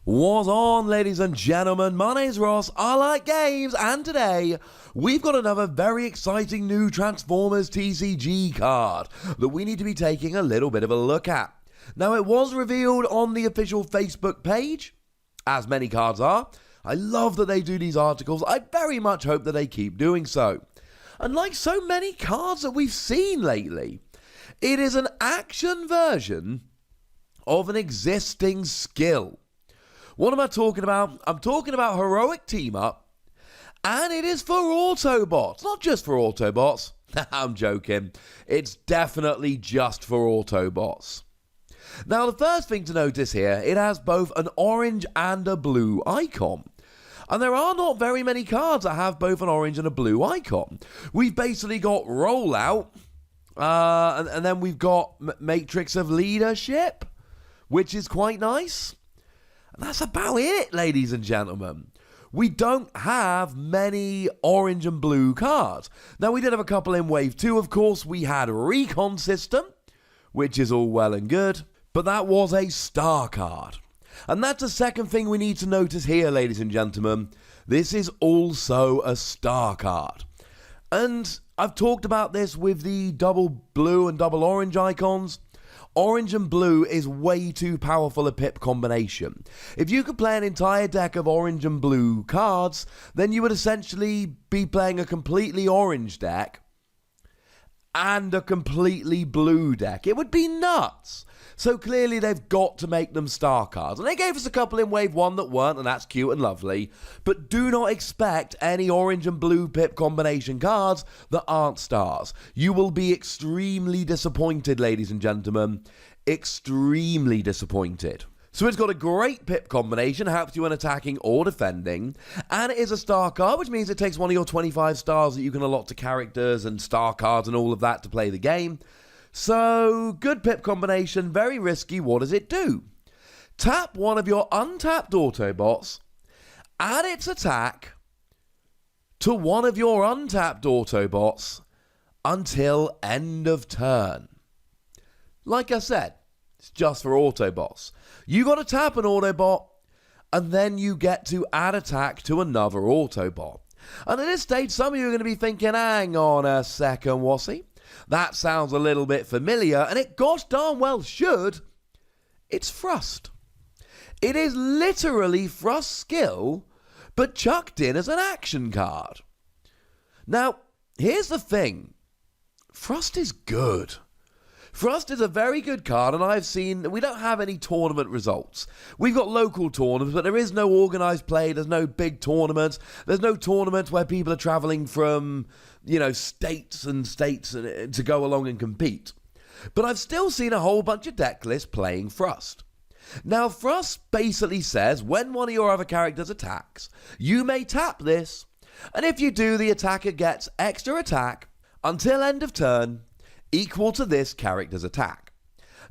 What's on, ladies and gentlemen? My name's Ross, I like games, and today we've got another very exciting new Transformers TCG card that we need to be taking a little bit of a look at. Now, it was revealed on the official Facebook page, as many cards are. I love that they do these articles. I very much hope that they keep doing so. And like so many cards that we've seen lately, it is an action version of an existing skill. What am I talking about? I'm talking about Heroic Team Up, and it is for Autobots. Not just for Autobots. I'm joking. It's definitely just for Autobots. Now, the first thing to notice here, it has both an orange and a blue icon. And there are not very many cards that have both an orange and a blue icon. We've basically got Rollout, and then we've got Matrix of Leadership, which is quite nice. That's about it, ladies and gentlemen. We don't have many orange and blue cards. Now, we did have a couple in Wave 2, of course. We had Recon System, which is all well and good, but that was a star card. And that's the second thing we need to notice here, ladies and gentlemen. This is also a star card. And I've talked about this with the double blue and double orange icons. Orange and blue is way too powerful a pip combination. If you could play an entire deck of orange and blue cards, then you would essentially be playing a completely orange deck and a completely blue deck. It would be nuts. So clearly they've got to make them star cards. And they gave us a couple in Wave 1 that weren't, and that's cute and lovely. But do not expect any orange and blue pip combination cards that aren't stars. You will be extremely disappointed, ladies and gentlemen. Extremely disappointed. So it's got a great pip combination, helps you in attacking or defending, and it is a star card, which means it takes one of your 25 stars that you can allot to characters and star cards and all of that to play the game. So, good pip combination, very risky. What does it do? Tap one of your untapped Autobots, add its attack to one of your untapped Autobots until end of turn. Like I said, it's just for Autobots. You got to tap an Autobot, and then you get to add attack to another Autobot. And at this stage, some of you are going to be thinking, hang on a second, Wossy. That sounds a little bit familiar, and it gosh darn well should. It's Thrust. It is literally Thrust's skill, but chucked in as an action card. Now, here's the thing. Thrust is good. Thrust is a very good card, and I've seen, we don't have any tournament results. We've got local tournaments, but there is no organised play, there's no big tournaments, there's no tournaments where people are travelling from, states and states to go along and compete. But I've still seen a whole bunch of deck lists playing Thrust. Now, Thrust basically says, when one of your other characters attacks, you may tap this, and if you do, the attacker gets extra attack until end of turn, equal to this character's attack.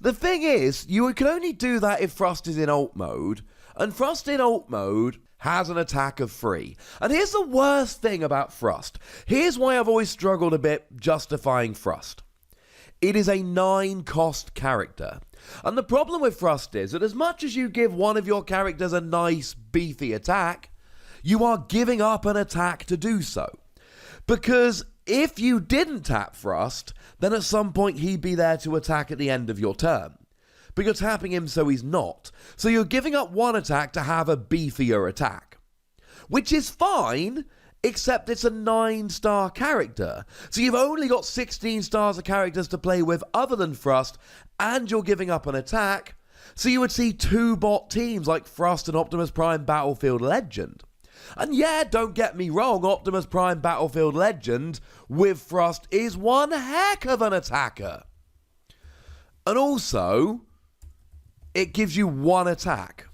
The thing is, you can only do that if Thrust is in alt mode, and Thrust in alt mode has an attack of 3. And here's the worst thing about Thrust. Here's why I've always struggled a bit justifying Thrust. It is a 9-cost character. And the problem with Thrust is that as much as you give one of your characters a nice, beefy attack, you are giving up an attack to do so. Because if you didn't tap Thrust, then at some point he'd be there to attack at the end of your turn. But you're tapping him so he's not. So you're giving up one attack to have a beefier attack. Which is fine, except it's a 9-star character. So you've only got 16 stars of characters to play with other than Thrust, and you're giving up an attack. So you would see 2 bot teams like Thrust and Optimus Prime Battlefield Legend. And yeah, don't get me wrong, Optimus Prime Battlefield Legend with Thrust is one heck of an attacker. And also, it gives you 1 attack.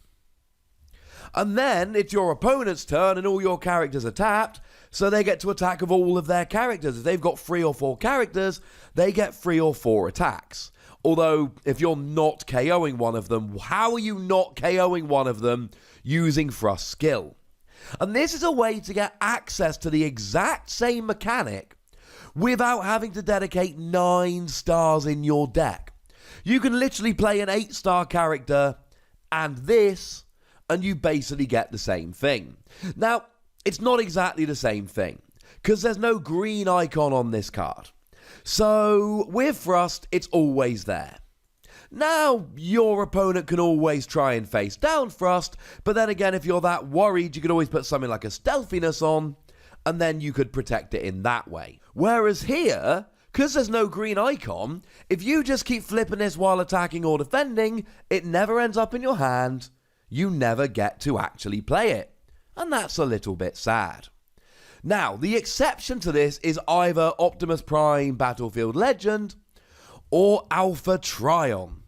And then it's your opponent's turn and all your characters are tapped, so they get to attack with all of their characters. If they've got 3 or 4 characters, they get 3 or 4 attacks. Although, if you're not KOing one of them, how are you not KOing one of them using Thrust's skill? And this is a way to get access to the exact same mechanic without having to dedicate 9 stars in your deck. You can literally play an 8-star character and this, and you basically get the same thing. Now, it's not exactly the same thing, because there's no green icon on this card. So, with Thrust, it's always there. Now, your opponent can always try and face down Thrust, but then again, if you're that worried, you could always put something like a Stealthiness on, and then you could protect it in that way. Whereas here, because there's no green icon, if you just keep flipping this while attacking or defending, it never ends up in your hand. You never get to actually play it. And that's a little bit sad. Now, the exception to this is either Optimus Prime Battlefield Legend or Alpha Trion,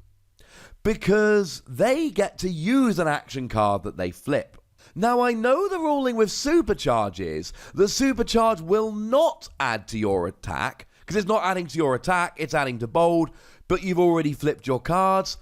because they get to use an action card that they flip. Now, I know the ruling with Supercharge is that Supercharge will not add to your attack, because it's not adding to your attack, it's adding to bold, but you've already flipped your cards.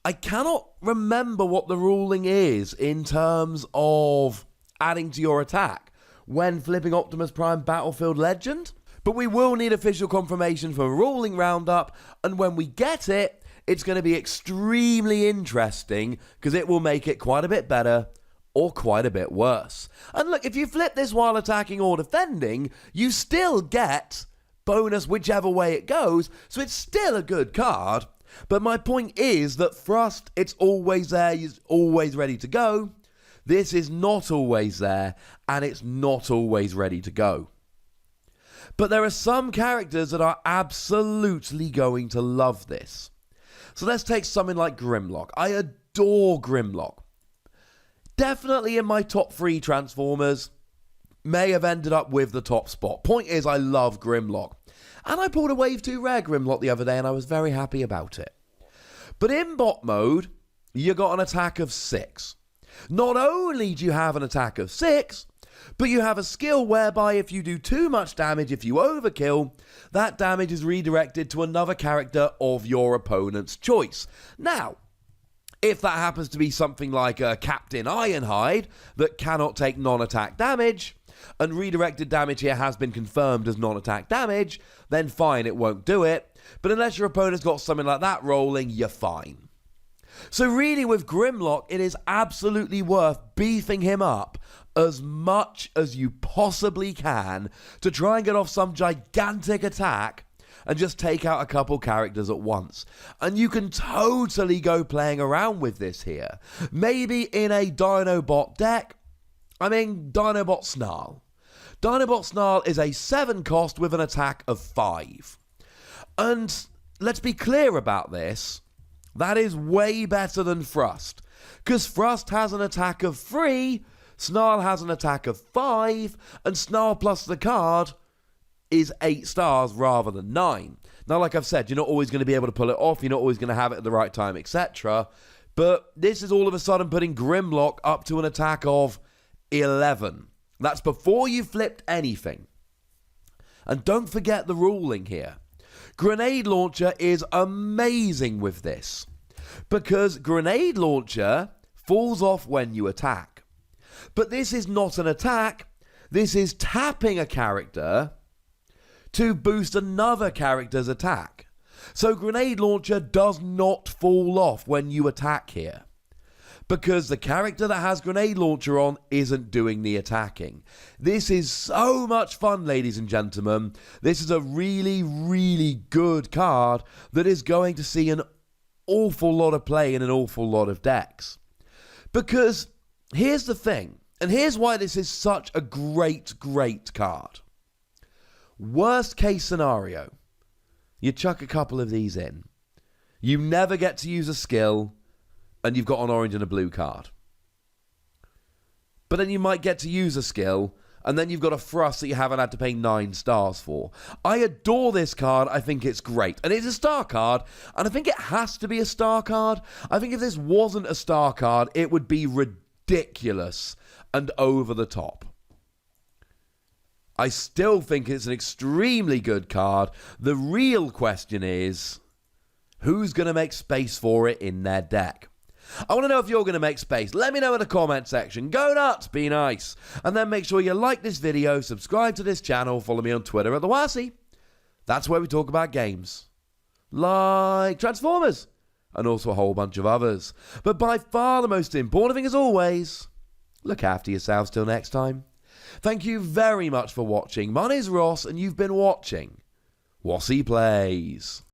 I cannot remember what the ruling is in terms of adding to your attack when flipping Optimus Prime Battlefield Legend, but we will need official confirmation for a ruling roundup, and when we get it, it's going to be extremely interesting, because it will make it quite a bit better or quite a bit worse. And look, if you flip this while attacking or defending, you still get bonus whichever way it goes, so it's still a good card. But my point is that Thrust, it's always there, it's always ready to go. This is not always there, and it's not always ready to go. But there are some characters that are absolutely going to love this. So let's take something like Grimlock. I adore Grimlock. Definitely in my top 3 Transformers. May have ended up with the top spot. Point is, I love Grimlock. And I pulled a Wave 2 Rare Grimlock the other day, and I was very happy about it. But in bot mode, you got an attack of 6. Not only do you have an attack of 6, but you have a skill whereby if you do too much damage, if you overkill, that damage is redirected to another character of your opponent's choice. Now, if that happens to be something like a Captain Ironhide that cannot take non-attack damage, and redirected damage here has been confirmed as non-attack damage, then fine, it won't do it. But unless your opponent's got something like that rolling, you're fine. So really with Grimlock, it is absolutely worth beefing him up as much as you possibly can to try and get off some gigantic attack and just take out a couple characters at once. And you can totally go playing around with this here. Maybe in a Dinobot deck. Dinobot Snarl. Dinobot Snarl is a 7 cost with an attack of 5. And let's be clear about this. That is way better than Thrust. Because Thrust has an attack of 3, Snarl has an attack of 5, and Snarl plus the card is 8 stars rather than 9. Now, like I've said, you're not always going to be able to pull it off, you're not always going to have it at the right time, etc. But this is all of a sudden putting Grimlock up to an attack of 11. That's before you flipped anything. And don't forget the ruling here. Grenade Launcher is amazing with this, because Grenade Launcher falls off when you attack. But this is not an attack, this is tapping a character to boost another character's attack. So Grenade Launcher does not fall off when you attack here, because the character that has Grenade Launcher on isn't doing the attacking. This is so much fun, ladies and gentlemen. This is a really, really good card that is going to see an awful lot of play in an awful lot of decks. Because here's the thing, and here's why this is such a great, great card. Worst case scenario, you chuck a couple of these in. You never get to use a skill, and you've got an orange and a blue card. But then you might get to use a skill, and then you've got a Thrust that you haven't had to pay 9 stars for. I adore this card. I think it's great. And it's a star card, and I think it has to be a star card. I think if this wasn't a star card, it would be ridiculous and over the top. I still think it's an extremely good card. The real question is, who's going to make space for it in their deck? I want to know if you're going to make space. Let me know in the comment section. Go nuts, be nice. And then make sure you like this video, subscribe to this channel, follow me on Twitter at the Wossy. That's where we talk about games like Transformers and also a whole bunch of others. But by far the most important thing, as always, look after yourselves till next time. Thank you very much for watching. My name's Ross, and you've been watching Wossy Plays.